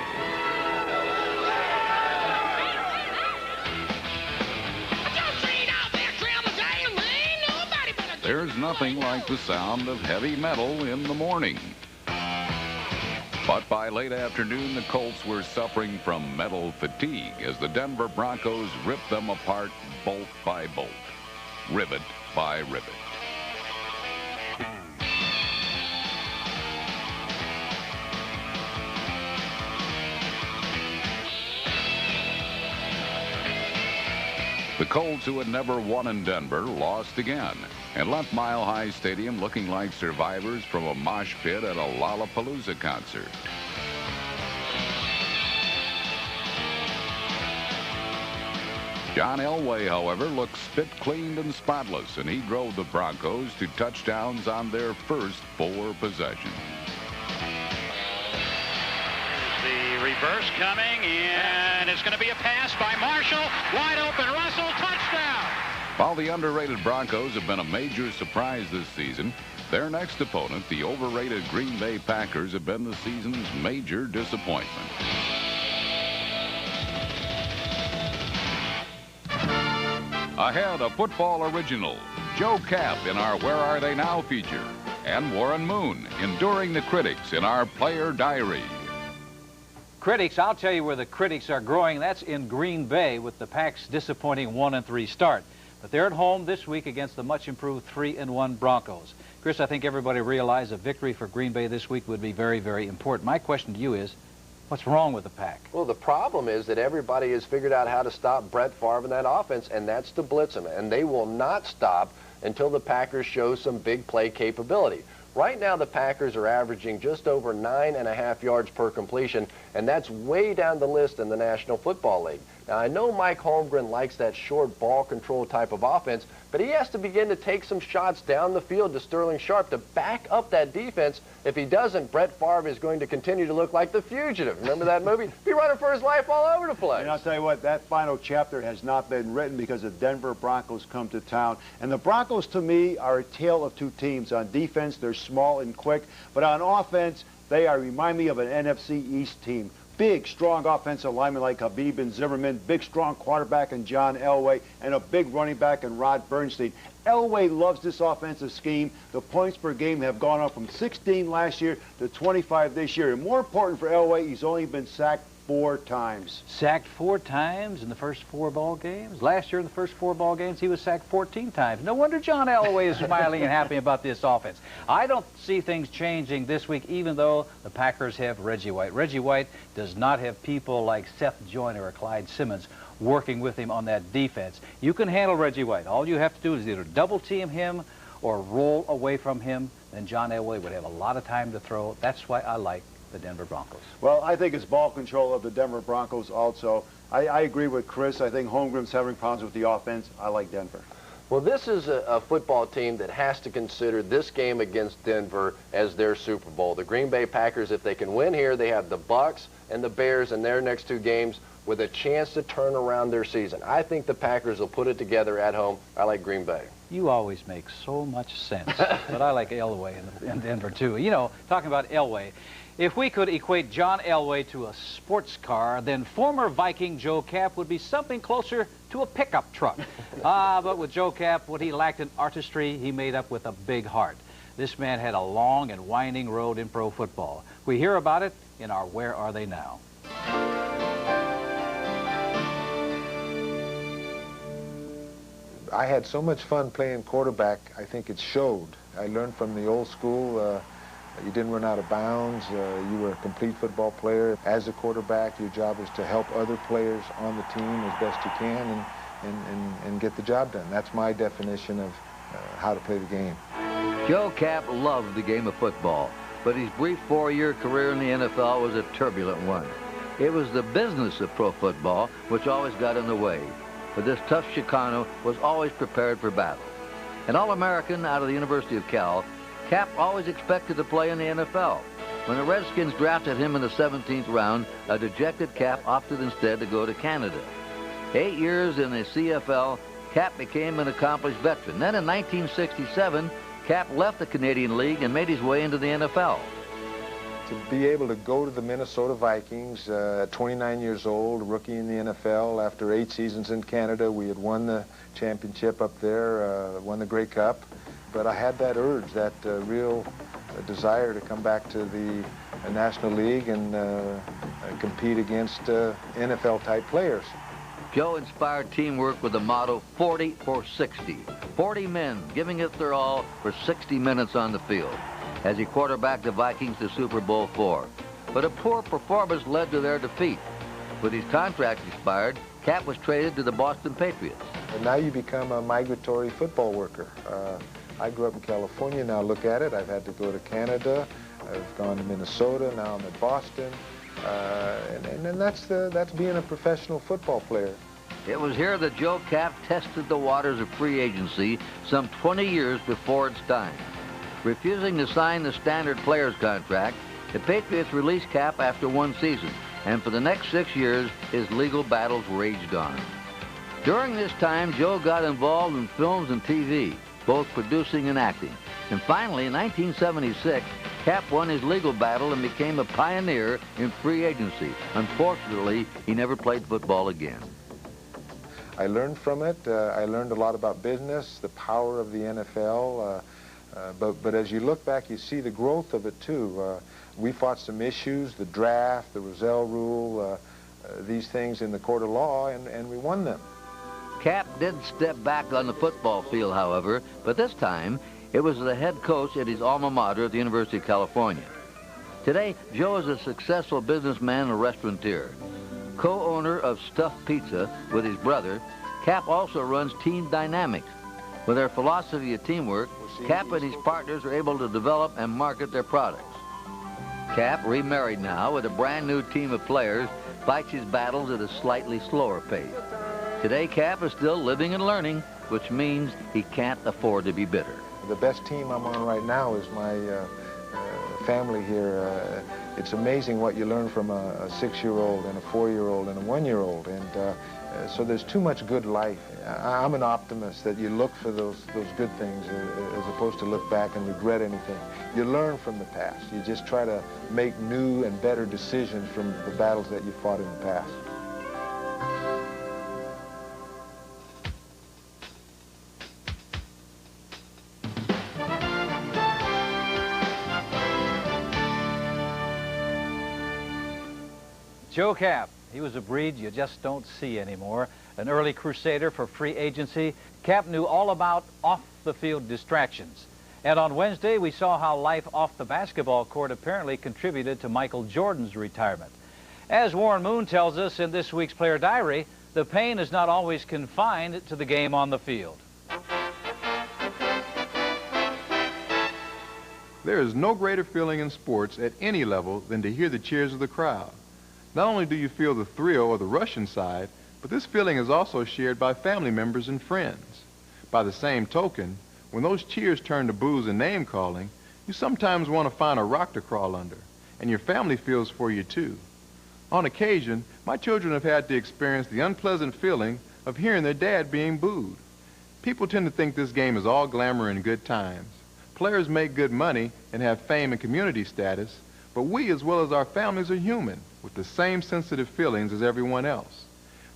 There's nothing like the sound of heavy metal in the morning. But by late afternoon, the Colts were suffering from metal fatigue as the Denver Broncos ripped them apart bolt by bolt, rivet by rivet. The Colts, who had never won in Denver, lost again and left Mile High Stadium looking like survivors from a mosh pit at a Lollapalooza concert. John Elway, however, looked spit cleaned and spotless, and he drove the Broncos to touchdowns on their first 4 possessions. The reverse coming, and it's going to be a pass by Marshall. Wide open, Russell, touchdown! While the underrated Broncos have been a major surprise this season, their next opponent, the overrated Green Bay Packers, have been the season's major disappointment. Ahead, a football original, Joe Kapp in our Where Are They Now feature, and Warren Moon enduring the critics in our Player Diary. Critics, I'll tell you where the critics are growing. That's in Green Bay with the Pack's disappointing 1-3 start. But they're at home this week against the much-improved 3-1 Broncos. Chris, I think everybody realized a victory for Green Bay this week would be very, very important. My question to you is, what's wrong with the Pack? Well, the problem is that everybody has figured out how to stop Brett Favre in that offense, and that's to blitz him. And they will not stop until the Packers show some big play capability. Right now, the Packers are averaging just over 9.5 yards per completion, and that's way down the list in the National Football League. Now, I know Mike Holmgren likes that short ball control type of offense, but he has to begin to take some shots down the field to Sterling Sharp to back up that defense. If he doesn't, Brett Favre is going to continue to look like the fugitive. Remember that movie? Be running for his life all over the place. And I'll tell you what, that final chapter has not been written because the Denver Broncos come to town. And the Broncos, to me, are a tale of two teams. On defense, they're small and quick, but on offense, they remind me of an NFC East team. Big, strong offensive lineman like Habib and Zimmerman, big, strong quarterback in John Elway, and a big running back in Rod Bernstein. Elway loves this offensive scheme. The points per game have gone up from 16 last year to 25 this year. And more important for Elway, he's only been sacked 4 times. Sacked 4 times in the first 4 ball games? Last year in the first 4 ball games, he was sacked 14 times. No wonder John Elway is smiling and happy about this offense. I don't see things changing this week, even though the Packers have Reggie White. Reggie White does not have people like Seth Joyner or Clyde Simmons working with him on that defense. You can handle Reggie White. All you have to do is either double team him or roll away from him then John Elway would have a lot of time to throw. That's why I like the Denver Broncos. Well, I think it's ball control of the Denver Broncos also. I agree with Chris. I think Holmgren's having problems with the offense. I like Denver. Well, this is a football team that has to consider this game against Denver as their Super Bowl. The Green Bay Packers, if they can win here, they have the Bucs and the Bears in their next 2 games with a chance to turn around their season. I think the Packers will put it together at home. I like Green Bay. You always make so much sense, but I like Elway in Denver, too. You know, talking about Elway, if we could equate John Elway to a sports car, then former Viking Joe Kapp would be something closer to a pickup truck. But with Joe Kapp, what he lacked in artistry, he made up with a big heart. This man had a long and winding road in pro football. We hear about it in our Where Are They Now? I had so much fun playing quarterback, I think it showed. I learned from the old school, you didn't run out of bounds, you were a complete football player. As a quarterback, your job is to help other players on the team as best you can and get the job done. That's my definition of how to play the game. Joe Kapp loved the game of football, but his brief 4-year career in the NFL was a turbulent one. It was the business of pro football which always got in the way. But this tough Chicano was always prepared for battle. An All-American out of the University of Cal, Kapp always expected to play in the NFL. When the Redskins drafted him in the 17th round, a dejected Kapp opted instead to go to Canada. 8 years in the CFL, Kapp became an accomplished veteran. Then in 1967, Kapp left the Canadian League and made his way into the NFL. To be able to go to the Minnesota Vikings at 29 years old, rookie in the NFL, after 8 seasons in Canada, we had won the championship up there, won the Grey Cup, but I had that urge, that real desire to come back to the National League and compete against NFL-type players. Joe inspired teamwork with the motto 40 for 60. 40 men giving it their all for 60 minutes on the field as he quarterbacked the Vikings to Super Bowl IV. But a poor performance led to their defeat. With his contract expired, Kapp was traded to the Boston Patriots. And now you become a migratory football worker. I grew up in California, now look at it. I've had to go to Canada, I've gone to Minnesota, now I'm at Boston. And that's being a professional football player. It was here that Joe Kapp tested the waters of free agency some 20 years before its time. Refusing to sign the standard player's contract, the Patriots released Kapp after 1 season, and for the next 6 years, his legal battles raged on. During this time, Joe got involved in films and TV, both producing and acting. And finally, in 1976, Kapp won his legal battle and became a pioneer in free agency. Unfortunately, he never played football again. I learned from it. I learned a lot about business, the power of the NFL. But as you look back, you see the growth of it, too. We fought some issues, the draft, the Rozelle rule, these things in the court of law, and we won them. Kapp did step back on the football field, however, but this time it was the head coach at his alma mater at the University of California. Today, Joe is a successful businessman and restaurateur. Co-owner of Stuffed Pizza with his brother, Kapp also runs Team Dynamics. With their philosophy of teamwork, Kapp and his partners are able to develop and market their products. Kapp, remarried now with a brand new team of players, fights his battles at a slightly slower pace. Today, Kapp is still living and learning, which means he can't afford to be bitter. The best team I'm on right now is my family here. It's amazing what you learn from a 6-year-old and a 4-year-old and a 1-year-old, and so there's too much good life. I'm an optimist that you look for those good things as opposed to look back and regret anything. You learn from the past. You just try to make new and better decisions from the battles that you fought in the past. Joe Kapp, he was a breed you just don't see anymore. An early crusader for free agency, Kapp knew all about off-the-field distractions. And on Wednesday, we saw how life off the basketball court apparently contributed to Michael Jordan's retirement. As Warren Moon tells us in this week's Player Diary, the pain is not always confined to the game on the field. There is no greater feeling in sports at any level than to hear the cheers of the crowd. Not only do you feel the thrill or the rush inside, but this feeling is also shared by family members and friends. By the same token, when those cheers turn to boos and name-calling, you sometimes want to find a rock to crawl under, and your family feels for you too. On occasion, my children have had to experience the unpleasant feeling of hearing their dad being booed. People tend to think this game is all glamour and good times. Players make good money and have fame and community status, but we, as well as our families, are human, with the same sensitive feelings as everyone else.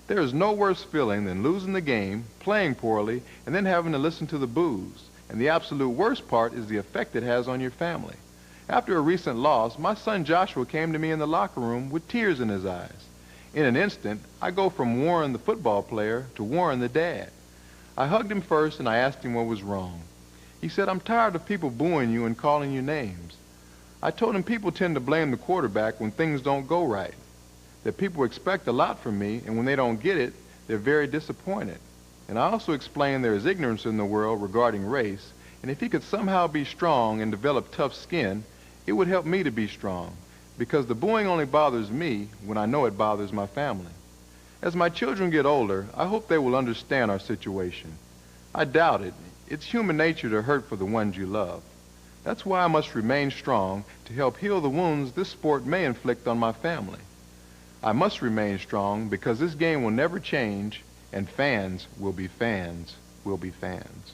There is no worse feeling than losing the game, playing poorly, and then having to listen to the boos. And the absolute worst part is the effect it has on your family. After a recent loss, my son Joshua came to me in the locker room with tears in his eyes. In an instant, I go from Warren the football player to Warren the dad. I hugged him first and I asked him what was wrong. He said, "I'm tired of people booing you and calling you names." I told him people tend to blame the quarterback when things don't go right, that people expect a lot from me, and when they don't get it, they're very disappointed. And I also explained there is ignorance in the world regarding race, and if he could somehow be strong and develop tough skin, it would help me to be strong, because the booing only bothers me when I know it bothers my family. As my children get older, I hope they will understand our situation. I doubt it. It's human nature to hurt for the ones you love. That's why I must remain strong to help heal the wounds this sport may inflict on my family. I must remain strong because this game will never change, and fans will be fans, will be fans.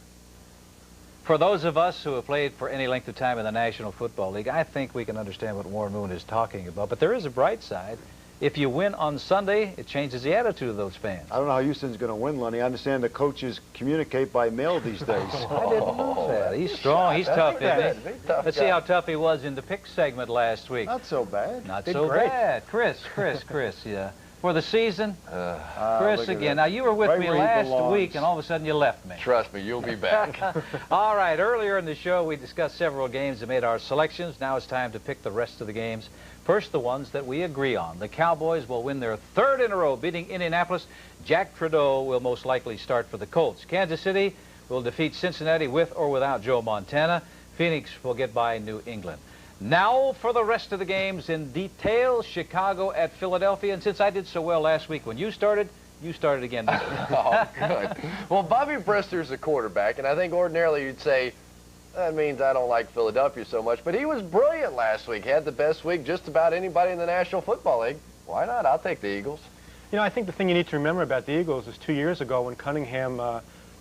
For those of us who have played for any length of time in the National Football League, I think we can understand what Warren Moon is talking about. But there is a bright side. If you win on Sunday, it changes the attitude of those fans. I don't know how Houston's going to win, Lenny. I understand the coaches communicate by mail these days. I didn't know that. He's strong. He's tough, isn't he? Let's see how tough he was in the pick segment last week. Not so bad. Not so bad. Chris, yeah. For the season, Chris again. Now, you were with me last week, and all of a sudden you left me. Trust me, you'll be back. All right, earlier in the show, we discussed several games and made our selections. Now it's time to pick the rest of the games. First, the ones that we agree on. The Cowboys will win their third in a row, beating Indianapolis. Jack Trudeau will most likely start for the Colts. Kansas City will defeat Cincinnati with or without Joe Montana. Phoenix will get by New England. Now for the rest of the games in detail. Chicago at Philadelphia. And since I did so well last week when you started again this week. Oh, good. Well, Bobby Brister's a quarterback, and I think ordinarily you'd say, that means I don't like Philadelphia so much. But he was brilliant last week. He had the best week just about anybody in the National Football League. Why not? I'll take the Eagles. You know, I think the thing you need to remember about the Eagles is 2 years ago when Cunningham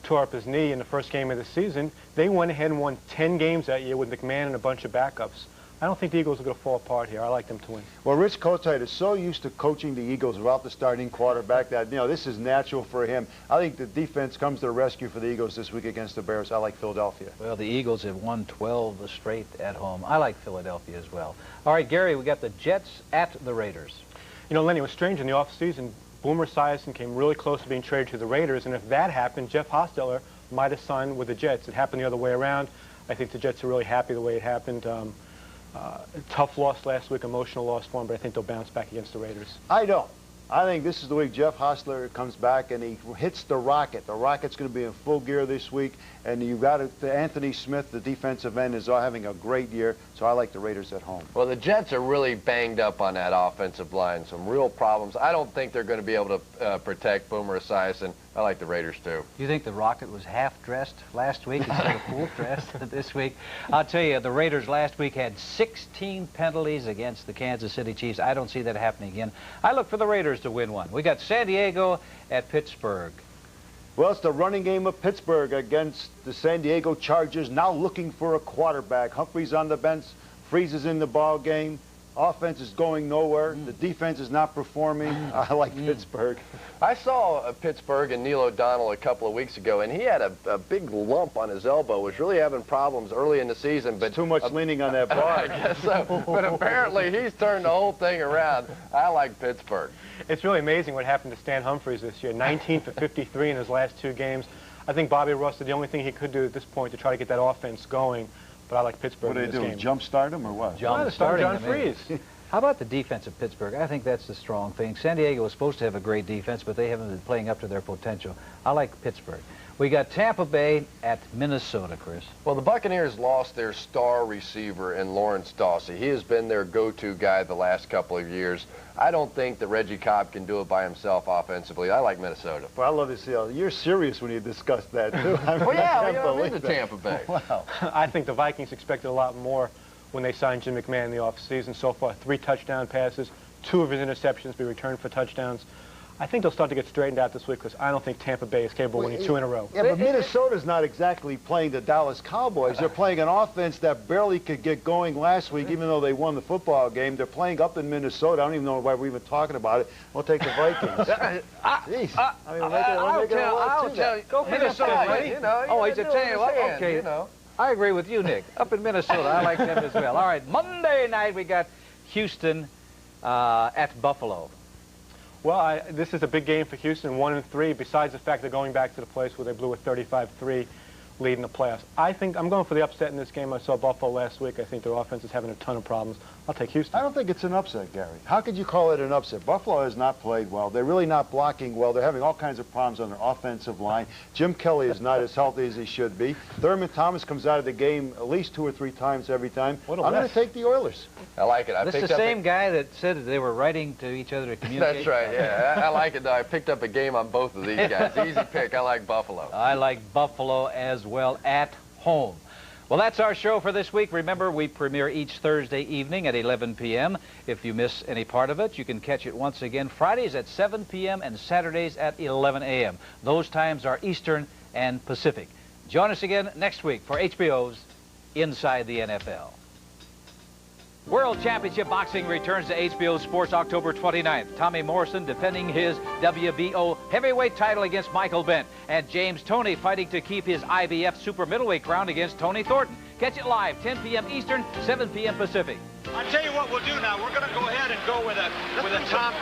tore up his knee in the first game of the season, they went ahead and won 10 games that year with McMahon and a bunch of backups. I don't think the Eagles are going to fall apart here. I like them to win. Well, Rich Kotite is so used to coaching the Eagles without the starting quarterback that, you know, this is natural for him. I think the defense comes to the rescue for the Eagles this week against the Bears. I like Philadelphia. Well, the Eagles have won 12 straight at home. I like Philadelphia as well. All right, Gary, we got the Jets at the Raiders. You know, Lenny, it was strange in the offseason. Boomer Esiason came really close to being traded to the Raiders, and if that happened, Jeff Hostetler might have signed with the Jets. It happened the other way around. I think the Jets are really happy the way it happened. Tough loss last week, emotional loss for them, but I think they'll bounce back against the Raiders. I don't. I think this is the week Jeff Hostetler comes back and he hits the rocket. The rocket's going to be in full gear this week, and you've got Anthony Smith, the defensive end, is having a great year, so I like the Raiders at home. Well, the Jets are really banged up on that offensive line. Some real problems. I don't think they're going to be able to protect Boomer Esiason. I like the Raiders, too. You think the Rocket was half-dressed last week instead of full-dressed this week? I'll tell you, the Raiders last week had 16 penalties against the Kansas City Chiefs. I don't see that happening again. I look for the Raiders to win one. We got San Diego at Pittsburgh. Well, it's the running game of Pittsburgh against the San Diego Chargers, now looking for a quarterback. Humphrey's on the bench, Freeze in the ball game. Offense is going nowhere. The defense is not performing. I like Pittsburgh. I saw Pittsburgh and Neil O'Donnell a couple of weeks ago, and he had a big lump on his elbow. Was really having problems early in the season. But too much leaning on that bar. I guess so. But apparently he's turned the whole thing around. I like Pittsburgh. It's really amazing what happened to Stan Humphries this year. 19 for 53 in his last 2 games. I think Bobby Ross did the only thing he could do at this point to try to get that offense going. But I like Pittsburgh in this game. What do they do, jump start him or what? John Freeze. How about the defense of Pittsburgh? I think that's the strong thing. San Diego was supposed to have a great defense, but they haven't been playing up to their potential. I like Pittsburgh. We got Tampa Bay at Minnesota, Chris. Well, the Buccaneers lost their star receiver in Lawrence Dawsey. He has been their go-to guy the last couple of years. I don't think that Reggie Cobb can do it by himself offensively. I like Minnesota. Well, I love to see how you're serious when you discuss that, too. I mean, well, yeah, I'm into Tampa Bay. Wow. I think the Vikings expected a lot more when they signed Jim McMahon in the offseason. So far, 3 touchdown passes, 2 of his interceptions be returned for touchdowns. I think they'll start to get straightened out this week because I don't think Tampa Bay is capable of winning 2 in a row. Yeah, but Minnesota's not exactly playing the Dallas Cowboys. They're playing an offense that barely could get going last week, even though they won the football game. They're playing up in Minnesota. I don't even know why we're even talking about it. We'll take the Vikings. Jeez. I mean, I'll tell you. Go Minnesota. You know, oh, he's a tell you what. Okay. You know. I agree with you, Nick. Up in Minnesota, I like them as well. All right, Monday night we got Houston at Buffalo. Well, this is a big game for Houston, 1-3, besides the fact they're going back to the place where they blew a 35-3 lead in the playoffs. I think I'm going for the upset in this game. I saw Buffalo last week. I think their offense is having a ton of problems. I'll take Houston. I don't think it's an upset, Gary. How could you call it an upset? Buffalo has not played well. They're really not blocking well. They're having all kinds of problems on their offensive line. Jim Kelly is not as healthy as he should be. Thurman Thomas comes out of the game at least 2 or 3 times every time. I'm going to take the Oilers. I like it. This is the same guy that said that they were writing to each other to communicate. That's right, yeah. I like it, though. I picked up a game on both of these guys. Easy pick. I like Buffalo. I like Buffalo as well at home. Well, that's our show for this week. Remember, we premiere each Thursday evening at 11 p.m. If you miss any part of it, you can catch it once again Fridays at 7 p.m. and Saturdays at 11 a.m. Those times are Eastern and Pacific. Join us again next week for HBO's Inside the NFL. World Championship Boxing returns to HBO Sports October 29th. Tommy Morrison defending his WBO heavyweight title against Michael Bent. And James Toney fighting to keep his IBF super middleweight crown against Tony Thornton. Catch it live, 10 p.m. Eastern, 7 p.m. Pacific. I'll tell you what we'll do now. We're going to go ahead and go with a top